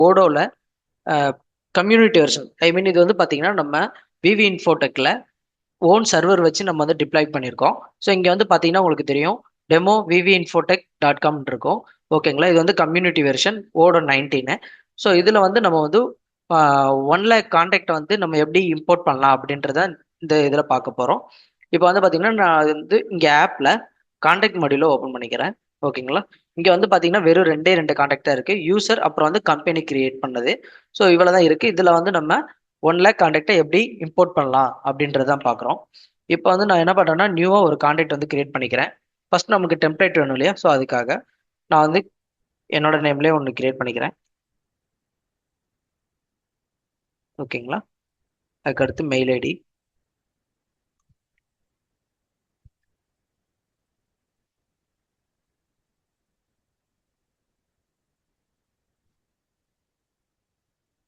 ஓடோவில் community version ஐ மீன் இது வந்து பார்த்தீங்கன்னா நம்ம விவி இன்ஃபோடெக்கில் ஓன் சர்வர் வச்சு நம்ம வந்து டிப்ளாய் பண்ணியிருக்கோம். ஸோ இங்கே வந்து பார்த்தீங்கன்னா உங்களுக்கு தெரியும் டெமோ விவி இன்ஃபோடெக் டாட் காம் இருக்கும். ஓகேங்களா, இது வந்து கம்யூனிட்டி வெர்ஷன் ஓடோ 19. ஸோ இதில் வந்து நம்ம வந்து 1 lakh கான்டாக்டை வந்து நம்ம எப்படி இம்போர்ட் பண்ணலாம் அப்படின்றத இந்த இதில் பார்க்க போகிறோம். இப்போ வந்து பார்த்தீங்கன்னா நான் வந்து இங்கே ஆப்பில் கான்டாக்ட் மாடியூலை ஓப்பன் பண்ணிக்கிறேன். ஓகேங்களா, இங்கே வந்து பார்த்தீங்கன்னா வெறும் ரெண்டு கான்டாக்ட் தான் இருக்குது, யூசர் அப்புறம் வந்து கம்பெனி கிரியேட் பண்ணது. ஸோ இவ்வளோ தான் இருக்குது. இதில் வந்து நம்ம 1 lakh கான்டாக்டை எப்படி இம்போர்ட் பண்ணலாம் அப்படின்றதான் பார்க்குறோம். இப்போ வந்து நான் என்ன பண்ணுறேன்னா நியூவாக ஒரு கான்டாக்ட் வந்து கிரியேட் பண்ணிக்கிறேன். ஃபர்ஸ்ட் நமக்கு டெம்ப்ளேட் வேணும் இல்லையா, ஸோ அதுக்காக நான் வந்து என்னோட நேம்லேயே ஒன்று கிரியேட் பண்ணிக்கிறேன். ஓகேங்களா, அதுக்கடுத்து மெயில் ஐடி,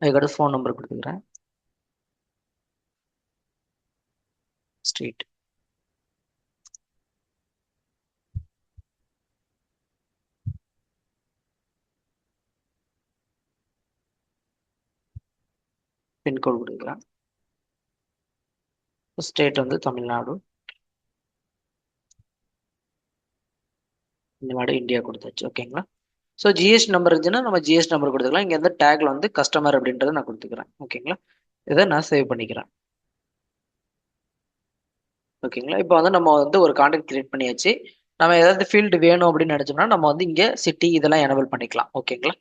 அதுக்கடுத்து ஃபோன் நம்பர் கொடுத்துக்கிறேன், ஸ்ட்ரீட், பின்கோடு கொடுக்குறேன், ஸ்டேட் வந்து தமிழ்நாடு, இந்த மாதிரி இந்தியா கொடுத்தாச்சு. ஓகேங்களா, ஸோ ஜிஎஸ்டி நம்பர் இருந்துச்சுன்னா நம்ம ஜிஎஸ்டி நம்பர் கொடுத்துக்கலாம். இங்கே வந்து டேக்ல வந்து கஸ்டமர் அப்படின்றத நான் கொடுத்துக்கிறேன். ஓகேங்களா, இதை நான் சேவ் பண்ணிக்கிறேன். ஓகேங்களா, இப்போ வந்து நம்ம வந்து ஒரு கான்டாக்ட் கிரியேட் பண்ணியாச்சு. நம்ம ஏதாவது ஃபீல்டு வேணும் அப்படின்னு நினைச்சோம்னா நம்ம வந்து இங்கே சிட்டி இதெல்லாம் எனபிள் பண்ணிக்கலாம். ஓகேங்களா,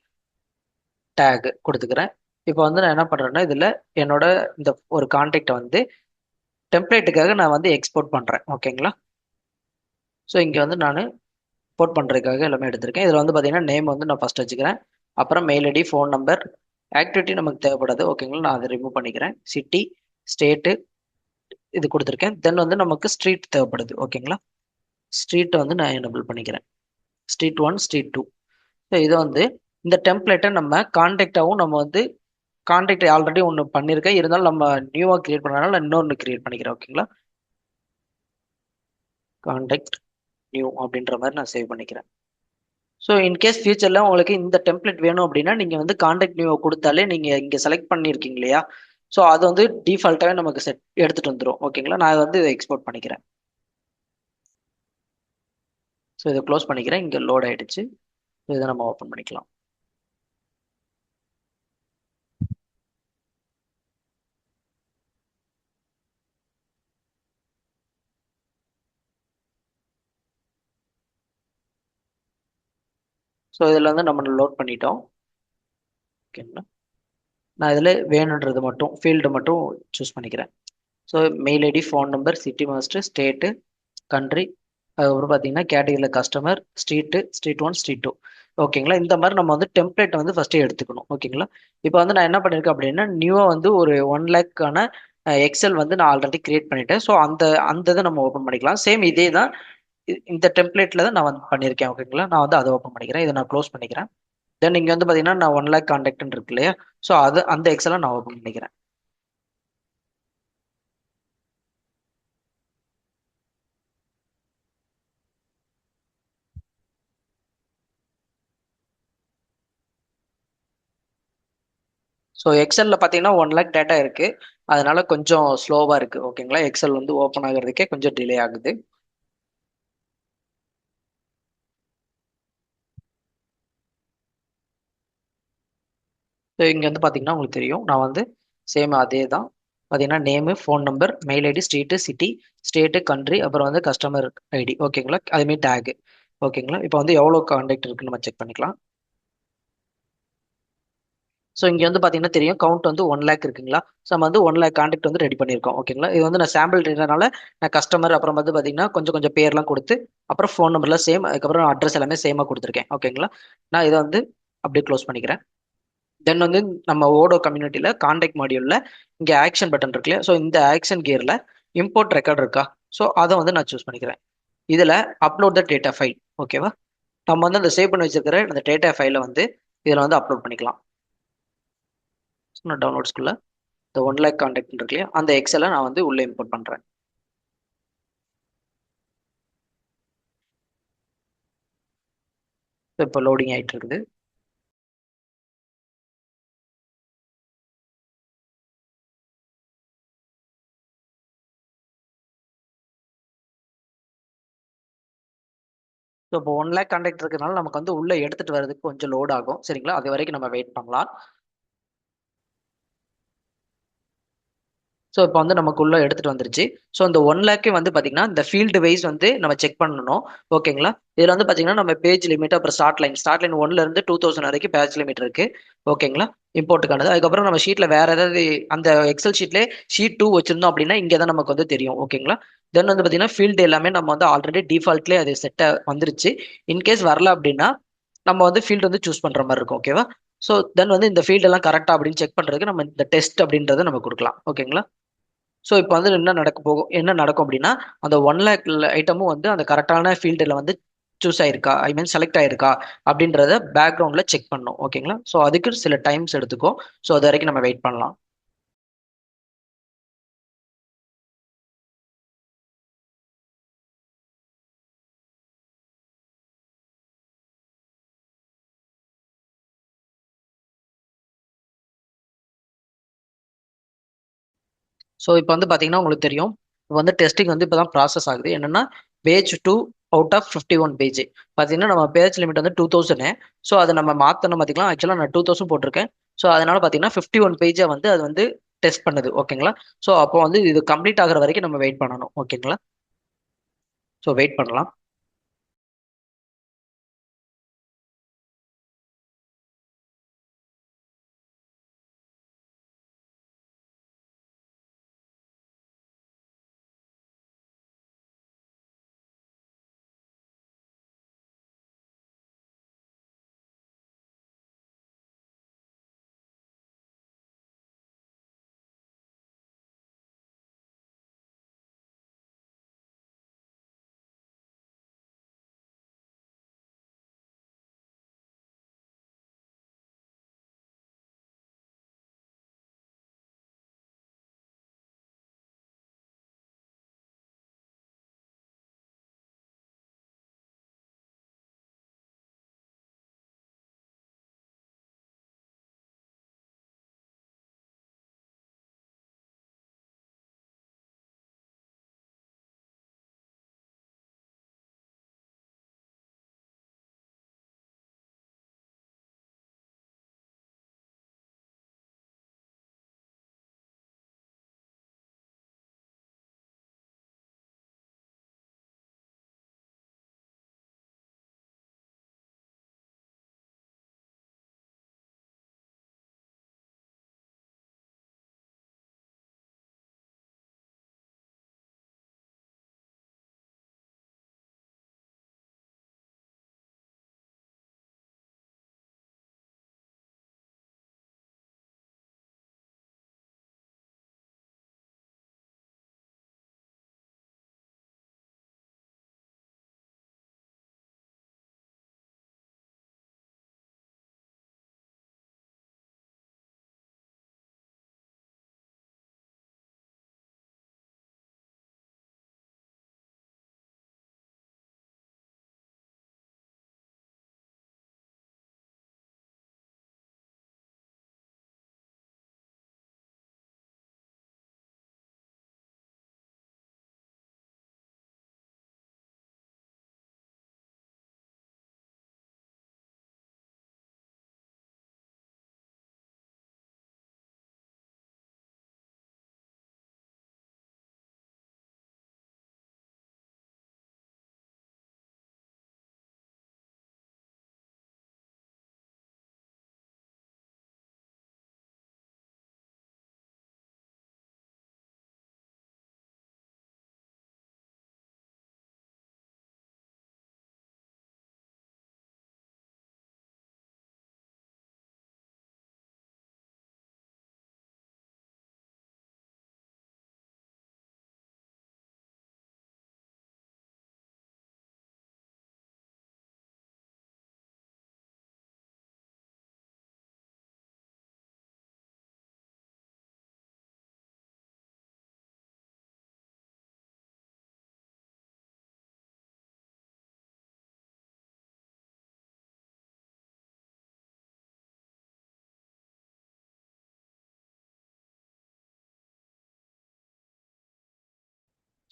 டேக் கொடுத்துக்கிறேன். இப்போ வந்து நான் என்ன பண்ணுறேன்னா இதில் என்னோட இந்த ஒரு கான்டாக்டை வந்து டெம்ப்ளேட்டுக்காக நான் வந்து எக்ஸ்போர்ட் பண்ணுறேன். ஓகேங்களா, ஸோ இங்கே வந்து நான் இம்போர்ட் பண்ணுறதுக்காக எல்லாமே எடுத்திருக்கேன். இதில் வந்து பார்த்தீங்கன்னா நேம் வந்து நான் ஃபஸ்ட் வச்சுக்கிறேன், அப்புறம் mail ID, phone number, activity நமக்கு தேவைப்படாது. ஓகேங்களா, நான் அதை ரிமூவ் பண்ணிக்கிறேன். சிட்டி, ஸ்டேட்டு இது கொடுத்துருக்கேன். தென் வந்து நமக்கு ஸ்ட்ரீட் தேவைப்படுது. ஓகேங்களா, ஸ்ட்ரீட்டை வந்து நான் எனபிள் பண்ணிக்கிறேன். Street 1, street 2. ஸோ இதை வந்து இந்த டெம்ப்ளேட்டை நம்ம கான்டாக்டாகவும் நம்ம வந்து கான்டாக்ட் ஆல்ரெடி ஒன்று பண்ணியிருக்கேன், இருந்தாலும் நம்ம நியூவாக கிரியேட் பண்ணனால நான் இன்னொன்று கிரியேட் பண்ணிக்கிறேன். ஓகேங்களா, கான்டாக்ட் நியூ அப்படின்ற மாதிரி நான் சேவ் பண்ணிக்கிறேன். ஸோ இன்கேஸ் ஃபியூச்சரில் உங்களுக்கு இந்த டெம்ப்ளேட் வேணும் அப்படின்னா நீங்கள் வந்து கான்டாக்ட் நியூவை கொடுத்தாலே நீங்கள் இங்கே செலக்ட் பண்ணியிருக்கீங்க இல்லையா, ஸோ அது வந்து டிஃபால்ட்டாகவே நமக்கு செட் எடுத்துகிட்டு வந்துடும். ஓகேங்களா, நான் வந்து இதை எக்ஸ்போர்ட் பண்ணிக்கிறேன். ஸோ இதை க்ளோஸ் பண்ணிக்கிறேன். இங்கே லோட் ஆகிடுச்சு. இதை நம்ம ஓப்பன் பண்ணிக்கலாம். ஸோ இதில் வந்து நம்ம லோட் பண்ணிட்டோம். ஓகேங்களா, நான் இதில் வேணுன்றது மட்டும் ஃபீல்டு மட்டும் சூஸ் பண்ணிக்கிறேன். So mail ID, phone number, city master, state, country, அதுக்கப்புறம் பார்த்தீங்கன்னா கேட்டகரியில் கஸ்டமர், ஸ்ட்ரீட்டு, ஸ்ட்ரீட் 1, ஸ்ட்ரீட் 2. ஓகேங்களா, இந்த மாதிரி நம்ம வந்து டெம்ப்ளேட் வந்து ஃபஸ்ட்டு எடுத்துக்கணும். ஓகேங்களா, இப்போ வந்து நான் என்ன பண்ணியிருக்கேன் அப்படின்னா நியூவாக வந்து ஒரு 1 lakh எக்ஸல் வந்து நான் ஆல்ரெடி கிரியேட் பண்ணிட்டேன். ஸோ அந்த அந்த இதை நம்ம ஓப்பன் பண்ணிக்கலாம். சேம் இதே தான் இந்த டெம்ப்ளேட்டில் தான் நான் வந்து பண்ணியிருக்கேன். ஓகேங்களா, நான் வந்து அதை ஓப்பன் பண்ணிக்கிறேன். இதை நான் க்ளோஸ் பண்ணிக்கிறேன். தென் இங்கே வந்து பார்த்தீங்கன்னா நான் 1 lakh கான்டாக்ட்னு இருக்கு இல்லையா, ஸோ அது அந்த எக்ஸலை நான் ஓப்பன் பண்ணிக்கிறேன். ஸோ எக்ஸலில் பார்த்தீங்கன்னா 1 lakh டேட்டா இருக்கு, அதனால கொஞ்சம் ஸ்லோவாக இருக்கு. ஓகேங்களா, எக்ஸல் வந்து ஓப்பன் ஆகிறதுக்கே கொஞ்சம் டிலே ஆகுது. ஸோ இங்கே வந்து பார்த்தீங்கன்னா உங்களுக்கு தெரியும் நான் வந்து சேம் அதே தான் பார்த்தீங்கன்னா name, phone number, mail ID, street, city, state, country, அப்புறம் வந்து கஸ்டமர் ஐடி. ஓகேங்களா, அதுமாரி டேகு. ஓகேங்களா, இப்போ வந்து எவ்வளோ கான்டாக்ட் இருக்குன்னு நம்ம செக் பண்ணிக்கலாம். ஸோ இங்கே வந்து பார்த்தீங்கன்னா தெரியும் கவுண்ட் வந்து 1 lakh இருக்குங்களா. ஸோ நம்ம வந்து 1 lakh கான்டாக்ட் வந்து ரெடி பண்ணியிருக்கோம். ஓகேங்களா, இது வந்து நான் சாம்பிள் டேட்டானால நான் கஸ்டமர் அப்புறம் வந்து பார்த்தீங்கன்னா கொஞ்சம் கொஞ்சம் பேர்லாம் கொடுத்து அப்புறம் ஃபோன் நம்பர்லாம் சேம், அதுக்கப்புறம் அட்ரஸ் எல்லாமே சேமாக கொடுத்துருக்கேன். ஓகேங்களா, நான் இதை வந்து அப்படியே க்ளோஸ் பண்ணிக்கிறேன். தென் வந்து நம்ம ஓடோ கம்யூனிட்டியில் கான்டாக்ட் மாடியூலில் இங்கே ஆக்ஷன் பட்டன் இருக்கு இல்லையா, ஸோ இந்த ஆக்ஷன் கியரில் இம்போர்ட் ரெக்கார்ட் இருக்கா, ஸோ அதை வந்து நான் சூஸ் பண்ணிக்கிறேன். இதில் அப்லோட் த டேட்டா ஃபைல். ஓகேவா, நம்ம வந்து அந்த சேவ் பண்ணி வச்சிருக்கிற அந்த டேட்டா ஃபைலை வந்து இதில் வந்து அப்லோட் பண்ணிக்கலாம். ஸோ நான் டவுன்லோட்ஸ்குள்ள இந்த 1 lakh கான்டாக்ட் இருக்கு இல்லையா, அந்த எக்ஸலை நான் வந்து உள்ளே இம்போர்ட் பண்ணுறேன். இப்போ லோடிங் ஆகிட்டு இருக்குது. ஸோ இப்போ 1 லேக் கான்டாக்ட் இருக்கிறதுனால நமக்கு வந்து உள்ள எடுத்துட்டு வரதுக்கு கொஞ்சம் லோட் ஆகும் சரிங்களா, அது வரைக்கும் நம்ம வெயிட் பண்ணலாம். ஸோ இப்போ வந்து நமக்குள்ள எடுத்துட்டு வந்துருச்சு. ஸோ இந்த 1 லேக்கே வந்து பார்த்தீங்கன்னா இந்த ஃபீல்டு வைஸ் வந்து நம்ம செக் பண்ணணும். ஓகேங்களா. இதில் வந்து பார்த்தீங்கன்னா நம்ம பேஜ் லிமிட் அப்புறம் ஸ்டார்ட் லைன் ஒன்ல இருந்து 2000 வரைக்கும் பேஜ் லிமிட் இருக்கு. ஓகேங்களா. இம்போர்ட்டுக்கானது. அதுக்கப்புறம் நம்ம ஷீட்ல வேற ஏதாவது அந்த எக்ஸல் ஷீட்ல ஷீட் 2 வச்சிருந்தோம் அப்படின்னா இங்கே தான் நமக்கு வந்து தெரியும். ஓகேங்களா. தென் வந்து பார்த்தீங்கன்னா ஃபீல்டு எல்லாமே நம்ம வந்து ஆல்ரெடி டிஃபால்ட்லேயே அது செட்டை வந்துருச்சு. இன்கேஸ் வரல அப்படின்னா நம்ம வந்து ஃபீல்டு வந்து சூஸ் பண்ற மாதிரி இருக்கும். ஓகேவா. ஸோ தென் வந்து இந்த ஃபீல்டு எல்லாம் கரெக்டா அப்படின்னு செக் பண்றதுக்கு நம்ம இந்த டெஸ்ட் அப்படின்றத நம்ம கொடுக்கலாம். ஓகேங்களா. ஸோ இப்போ வந்து என்ன நடக்கும் அப்படின்னா அந்த 1 லேக் ஐட்டமும் வந்து அந்த கரெக்டான ஃபீல்டில் வந்து சூஸ் ஆயிருக்கா, ஐ மீன் செலக்ட் ஆயிருக்கா அப்படின்றத பேக்ரவுண்டில் செக் பண்ணணும். ஓகேங்களா. ஸோ அதுக்கு சில டைம்ஸ் எடுத்துக்கும். ஸோ அது வரைக்கும் நம்ம வெயிட் பண்ணலாம். ஸோ இப்போ வந்து பார்த்தீங்கன்னா உங்களுக்கு தெரியும், இப்போ வந்து டெஸ்டிங் வந்து இப்போ தான் ப்ராசஸ் ஆகுது. என்னன்னா பேஜ் 2 அவுட் ஆஃப் 51 பேஜ். பார்த்தீங்கன்னா நம்ம பேஜ் லிமிட் வந்து 2000. ஸோ அதை நம்ம மாற்றணும் பார்த்திக்கலாம். ஆக்சுவலாக நான் 2000 போட்டிருக்கேன். ஸோ அதனால பார்த்தீங்கன்னா 51 பேஜை வந்து அது வந்து டெஸ்ட் பண்ணுது. ஓகேங்களா. ஸோ அப்போ வந்து இது கம்ப்ளீட் ஆகிற வரைக்கும் நம்ம வெயிட் பண்ணணும். ஓகேங்களா. ஸோ வெயிட் பண்ணலாம்.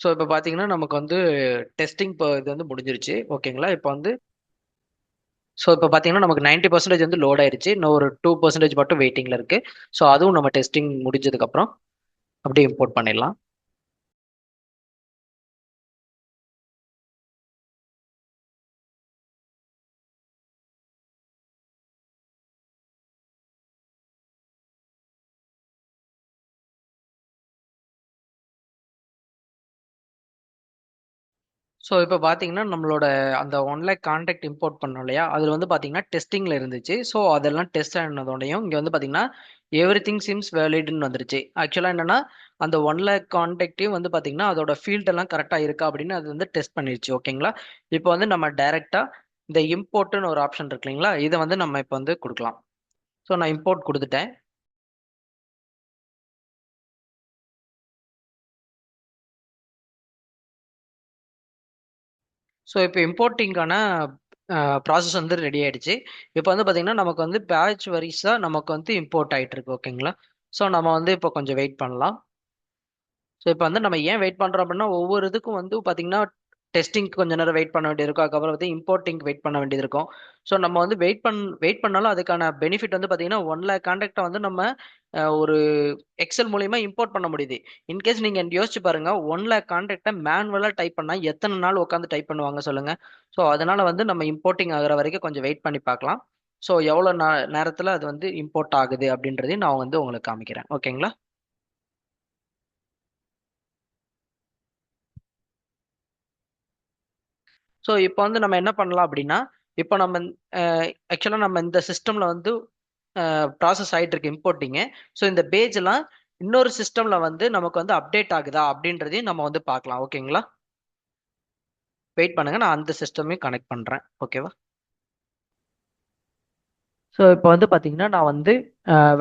ஸோ இப்போ பார்த்தீங்கன்னா நமக்கு வந்து டெஸ்டிங் இப்போ இது வந்து முடிஞ்சிருச்சு ஓகேங்களா. இப்போ வந்து ஸோ இப்போ பார்த்தீங்கன்னா நமக்கு 90% வந்து லோட் ஆயிருச்சு. இன்னும் ஒரு 2% மட்டும் வெயிட்டிங்ல இருக்கு. ஸோ அதுவும் நம்ம டெஸ்டிங் முடிஞ்சதுக்கப்புறம் அப்படியே இம்போர்ட் பண்ணிடலாம். ஸோ இப்போ பார்த்தீங்கன்னா நம்மளோட அந்த 1 லேக் கான்டாக்ட் இம்போர்ட் பண்ணோம் இல்லையா, அதில் வந்து பார்த்தீங்கன்னா டெஸ்டிங்கில் இருந்துச்சு. ஸோ அதெல்லாம் டெஸ்ட் ஆனதோடையும் இங்கே வந்து பார்த்தீங்கன்னா எவ்ரி திங் சிம்ஸ் வேலிட்னு வந்துருச்சு. ஆக்சுவலாக என்னன்னா அந்த 1 லேக் கான்டாக்டையும் வந்து பார்த்தீங்கன்னா அதோட ஃபீல்ட் எல்லாம் கரெக்டாக இருக்கா அப்படின்னு அது வந்து டெஸ்ட் பண்ணிருச்சு ஓகேங்களா. இப்போ வந்து நம்ம டைரெக்டாக இந்த இம்போர்ட்னு ஒரு ஆப்ஷன் இருக்கு இல்லைங்களா, இதை வந்து நம்ம இப்போ வந்து கொடுக்கலாம். ஸோ நான் இம்போர்ட் கொடுத்துட்டேன். ஸோ இப்போ இம்போர்ட்டிங்கான ப்ராசஸ் வந்து ரெடி ஆயிடுச்சு. இப்போ வந்து பார்த்தீங்கன்னா நமக்கு வந்து பேட்ச் வரிஸாக நமக்கு வந்து இம்போர்ட் ஆயிட்டு இருக்கு ஓகேங்களா. ஸோ நம்ம வந்து இப்போ கொஞ்சம் வெயிட் பண்ணலாம். ஸோ இப்போ வந்து நம்ம ஏன் வெயிட் பண்ணுறோம் அப்படின்னா ஒவ்வொரு இதுக்கும் வந்து பார்த்தீங்கன்னா டெஸ்டிங்க்கு கொஞ்ச நேரம் வெயிட் பண்ண வேண்டியது இருக்கும். அதுக்கப்புறம் வந்து இம்போர்ட்டிங் வெயிட் பண்ண வேண்டியது இருக்கும். ஸோ நம்ம வந்து வெயிட் பண்ணாலும் அதுக்கான பெனிஃபிட் வந்து பார்த்தீங்கன்னா 1 லேக் கான்டாக்டை வந்து நம்ம ஒரு எக்ஸல் மூலியமா இம்போர்ட் பண்ண முடியுது. இன்கேஸ் நீங்க யோசிச்சு பாருங்க 1 லேக் கான்டாக்டை மேனுவலா டைப் பண்ணா எத்தனை நாள் உட்காந்து டைப் பண்ணுவாங்க சொல்லுங்க. ஸோ அதனால வந்து நம்ம இம்போர்ட்டிங் ஆகுற வரைக்கும் கொஞ்சம் வெயிட் பண்ணி பார்க்கலாம். ஸோ எவ்வளோ நேரத்தில் அது வந்து இம்போர்ட் ஆகுது அப்படின்றதையும் நான் வந்து உங்களுக்கு காமிக்கிறேன் ஓகேங்களா. ஸோ இப்போ வந்து நம்ம என்ன பண்ணலாம் அப்படின்னா இப்போ நம்ம ஆக்சுவலாக நம்ம இந்த சிஸ்டம்ல வந்து ப்ராசஸ் ஆயிட்டு இருக்கு இம்போர்ட்டிங்கு. ஸோ இந்த பேஜ் எல்லாம் இன்னொரு சிஸ்டம்ல வந்து நமக்கு வந்து அப்டேட் ஆகுதா அப்படின்றதையும் நம்ம வந்து பார்க்கலாம் ஓகேங்களா. வெயிட் பண்ணுங்க, நான் அந்த சிஸ்டமையும் கனெக்ட் பண்றேன் ஓகேவா. ஸோ இப்போ வந்து பார்த்தீங்கன்னா நான் வந்து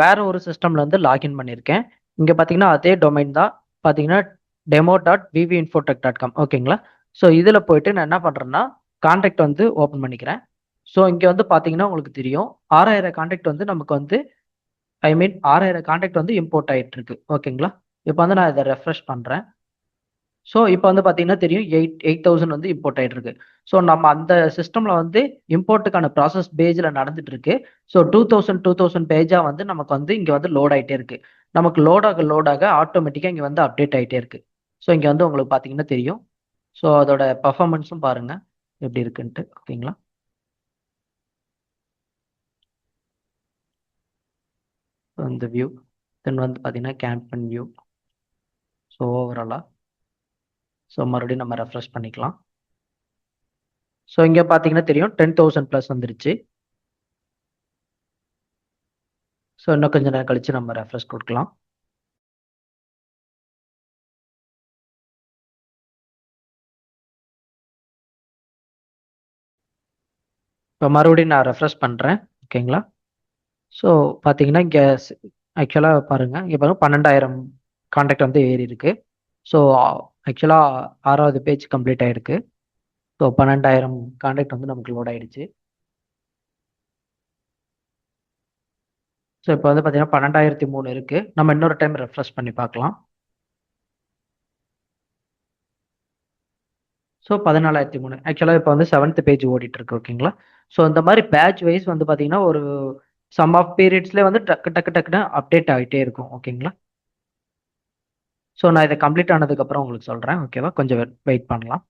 வேற ஒரு சிஸ்டம்ல வந்து லாகின் பண்ணியிருக்கேன். இங்கே பார்த்தீங்கன்னா அதே டொமைன் தான். பார்த்தீங்கன்னா demo.vvinfotech.com ஓகேங்களா. ஸோ இதில் போயிட்டு நான் என்ன பண்ணுறேன்னா கான்டாக்ட் வந்து ஓப்பன் பண்ணிக்கிறேன். ஸோ இங்கே வந்து பார்த்தீங்கன்னா உங்களுக்கு தெரியும் 6000 கான்டாக்ட் வந்து நமக்கு வந்து ஐ மீன் 6000 கான்டாக்ட் வந்து இம்போர்ட் ஆயிட்டு இருக்கு ஓகேங்களா. இப்போ வந்து நான் இதை ரெஃப்ரெஷ் பண்ணுறேன். ஸோ இப்போ வந்து பார்த்தீங்கன்னா தெரியும் 8000 வந்து இம்போர்ட் ஆயிட்டு இருக்கு. ஸோ நம்ம அந்த சிஸ்டம்ல வந்து இம்போர்ட்டுக்கான ப்ராசஸ் பேஜில் நடந்துட்டு இருக்கு. ஸோ 2000 பேஜா வந்து நமக்கு வந்து இங்கே வந்து லோட் ஆயிட்டே இருக்கு. நமக்கு லோட் ஆக ஆட்டோமேட்டிக்காக இங்கே வந்து அப்டேட் ஆயிட்டே இருக்கு. ஸோ இங்கே வந்து உங்களுக்கு பார்த்தீங்கன்னா தெரியும். ஸோ அதோட பர்ஃபார்மன்ஸும் பாருங்க எப்படி இருக்குன்ட்டு ஓகேங்களா. So இந்த வியூ தென் வந்து பார்த்தீங்கன்னா கேம்பன் வியூ. ஸோ ஓவராலாக ஸோ மறுபடியும் நம்ம ரெஃப்ரெஷ் பண்ணிக்கலாம். ஸோ இங்கே பார்த்தீங்கன்னா தெரியும் 10,000 ப்ளஸ் வந்துருச்சு. ஸோ இன்னும் கொஞ்சம் நேரம் கழிச்சு நம்ம ரெஃப்ரெஷ் கொடுக்கலாம். இப்போ மறுபடியும் நான் ரெஃப்ரெஷ் பண்ணுறேன் ஓகேங்களா. ஸோ பார்த்தீங்கன்னா இங்கே ஆக்சுவலாக பாருங்கள் இங்கே பாருங்க 12,000 கான்டாக்ட் வந்து ஏறி இருக்கு. ஸோ ஆக்சுவலாக 6வது பேஜ் கம்ப்ளீட் ஆயிருக்கு. ஸோ 12,000 கான்டாக்ட் வந்து நமக்கு லோட் ஆயிடுச்சு. ஸோ இப்போ வந்து பார்த்தீங்கன்னா 12,003 இருக்கு. நம்ம இன்னொரு டைம் ரெஃப்ரெஷ் பண்ணி பார்க்கலாம். ஸோ 14,003 ஆக்சுவலாக இப்போ வந்து 7th பேஜ் ஓடிட்டு இருக்கு ஓகேங்களா. ஸோ இந்த மாதிரி பேட்ச் வைஸ் வந்து பார்த்தீங்கன்னா ஒரு சம் ஆஃப் பீரியட்ஸ்லேயே வந்து டக்கு டக்கு டக்குன்னு அப்டேட் ஆகிட்டே இருக்கும் ஓகேங்களா. ஸோ நான் இதை கம்ப்ளீட் ஆனதுக்கப்புறம் உங்களுக்கு சொல்கிறேன் ஓகேவா. கொஞ்சம் வெயிட் பண்ணலாம்.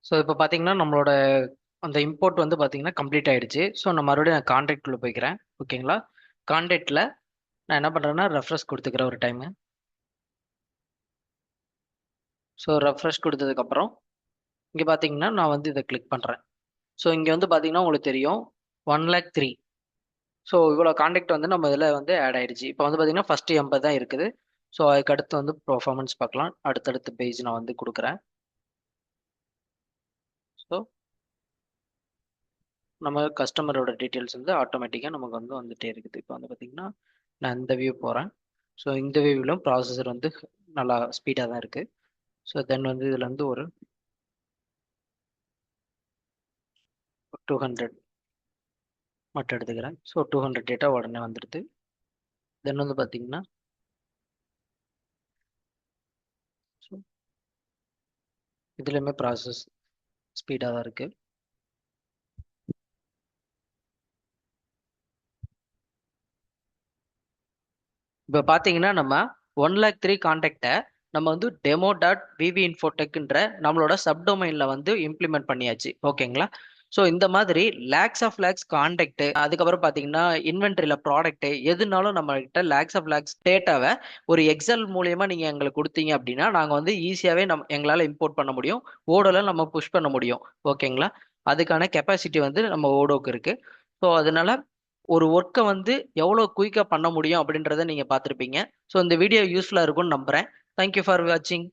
ஸோ இப்போ பார்த்தீங்கன்னா நம்மளோட அந்த இம்போர்ட் வந்து பார்த்தீங்கன்னா கம்ப்ளீட் ஆயிடுச்சு. ஸோ நான் மறுபடியும் நான் கான்டாக்ட்குள்ளே போய்க்கிறேன். ஓகேங்களா? கான்டாக்டில் நான் என்ன பண்ணுறேன்னா ரெஃப்ரெஷ் கொடுத்துக்கிறேன் ஒரு டைமு. ஸோ ரெஃப்ரெஷ் கொடுத்ததுக்கப்புறம் இங்கே பார்த்தீங்கன்னா நான் வந்து இதை கிளிக் பண்ணுறேன். ஸோ இங்கே வந்து பார்த்தீங்கன்னா உங்களுக்கு தெரியும் 1,03,000. ஸோ இவ்வளோ கான்டாக்ட் வந்து நம்ம இதில் வந்து ஆட் ஆயிடுச்சு. இப்போ வந்து பார்த்தீங்கன்னா ஃபஸ்ட்டு 80 தான் இருக்குது. ஸோ அதுக்கு அடுத்து வந்து பர்ஃபார்மன்ஸ் பார்க்கலாம். அடுத்தடுத்த பேஜ் நான் வந்து கொடுக்குறேன். ஸோ நம்ம கஸ்டமரோட டீட்டெயில்ஸ் வந்து ஆட்டோமேட்டிக்காக நமக்கு வந்து வந்துட்டே இருக்குது. இப்போ வந்து பார்த்தீங்கன்னா நான் இந்த வியூ போகிறேன். ஸோ இந்த வியூவிலும் ப்ராசஸர் வந்து நல்லா ஸ்பீடாக தான் இருக்குது. ஸோ தென் வந்து இதில் வந்து ஒரு 200 மட்டும் எடுத்துக்கிறேன். ஸோ 200 டேட்டா உடனே வந்துடுது. தென் வந்து பார்த்தீங்கன்னா ஸோ இதுலேயுமே ப்ராசஸ் ஸ்பீடாக தான் இருக்குது. இப்போ பார்த்தீங்கன்னா நம்ம 1,03,000 கான்டாக்டை நம்ம வந்து டெமோ டாட் விவி இன்ஃபோடெக்ன்ற நம்மளோட சப்டொமைனில் வந்து இம்ப்ளிமெண்ட் பண்ணியாச்சு. ஓகேங்களா? ஸோ இந்த மாதிரி லேக்ஸ் ஆஃப் லேக்ஸ் கான்டாக்ட், அதுக்கப்புறம் பார்த்தீங்கன்னா இன்வென்ட்ரியில் ப்ராடக்ட் எதுனாலும் நம்ம கிட்ட லேக்ஸ் ஆஃப் லேக்ஸ் டேட்டாவை ஒரு எக்ஸல் மூலியமா நீங்கள் எங்களுக்கு கொடுத்தீங்க அப்படின்னா நாங்கள் வந்து ஈஸியாகவே எங்களால் இம்போர்ட் பண்ண முடியும். ஓடோல நம்ம புஷ் பண்ண முடியும். ஓகேங்களா? அதுக்கான கெப்பாசிட்டி வந்து நம்ம ஓடோக்கு இருக்கு. ஸோ அதனால ஒரு ஒர்க்கை வந்து எவ்வளோ குயிக்காக பண்ண முடியும் அப்படின்றத நீங்கள் பார்த்துருப்பீங்க. ஸோ இந்த வீடியோ யூஸ்ஃபுல்லாக இருக்கும்னு நம்புகிறேன். தேங்க்யூ ஃபார் வாட்சிங்.